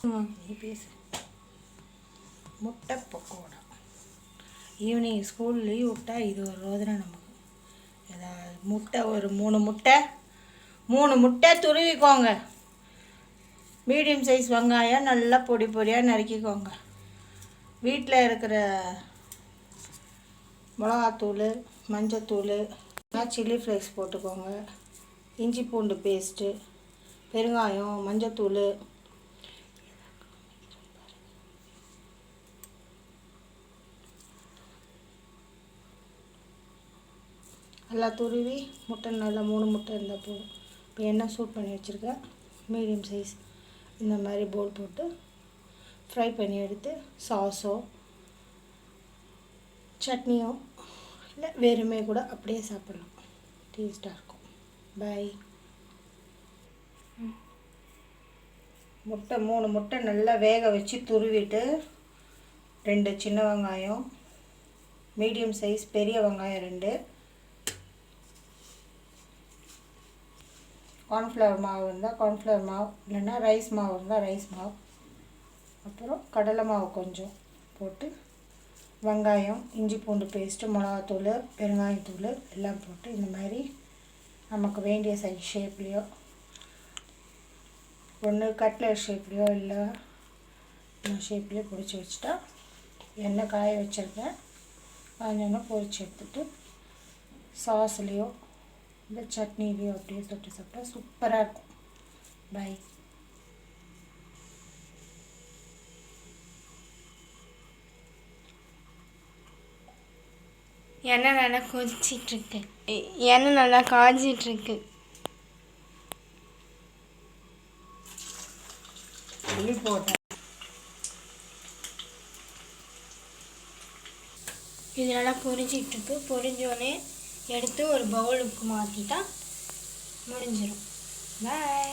நீ பேசு. முட்டை பக்கோடா. ஈவினிங் ஸ்கூல் லீவ் விட்டா இது ஒரு ரோதனை நமக்கு. ஏதாவது முட்டை ஒரு 3 முட்டை துருவிக்கோங்க. மீடியம் சைஸ் வெங்காயம் நல்லா பொடி பொடியாக நறுக்கிக்கோங்க. வீட்டில் இருக்கிற மிளகாத்தூள், மஞ்சத்தூள், சில்லி ஃப்ளேக்ஸ் போட்டுக்கோங்க. இஞ்சி பூண்டு பேஸ்ட்டு, பெருங்காயம், மஞ்சத்தூள், நல்லா துருவி முட்டை நல்லா 3 முட்டை இருந்தால் போதும். இப்போ எண்ணெய் சூட் பண்ணி வச்சுருக்கேன். மீடியம் சைஸ் இந்த மாதிரி போல் போட்டு ஃப்ரை பண்ணி எடுத்து சாஸோ சட்னியோ இல்லை வெறுமே கூட அப்படியே சாப்பிட்லாம். டேஸ்ட்டாக இருக்கும். பை. முட்டை 3 முட்டை நல்லா வேக வச்சு துருவிட்டு 2 சின்ன வெங்காயம், மீடியம் சைஸ் பெரிய வெங்காயம் 2, கார்ன்ஃப்ளவர் மாவு இருந்தால் கார்ன்ஃப்ளவர் மாவு, இல்லைன்னா ரைஸ் மாவு இருந்தால் ரைஸ் மாவு, அப்புறம் கடலை மாவு கொஞ்சம் போட்டு வெங்காயம், இஞ்சி பூண்டு பேஸ்ட்டு, மிளகாத்தூள், பெருங்காயத்தூள் எல்லாம் போட்டு இந்த மாதிரி நமக்கு வேண்டிய சைஸ் ஷேப்லேயோ, ஒன்று கட்லட் ஷேப்லேயோ இல்லை இந்த ஷேப்லேயோ பொரிச்சு வச்சுட்டா, எண்ணெய் காய வச்சுருக்கேன். காஞ்சோன்னா பொரிச்சு எடுத்துட்டு சாஸ்லேயோ இந்த சட்னிலேயோ அப்படியே தொட்டு சாப்பிட்டா சூப்பராக இருக்கும். பை. எண்ணெய் நல்லா கொதிச்சிட்ருக்கு. எண்ணெய் நல்லா காய்ச்சிட்ருக்கு. போட்டேன். இது நல்லா பொரிச்சிட்ருக்கு. பொரிஞ்சோடனே எடுத்து ஒரு பவுலுக்கு மாற்றிட்டா முடிஞ்சிடும். பாய்.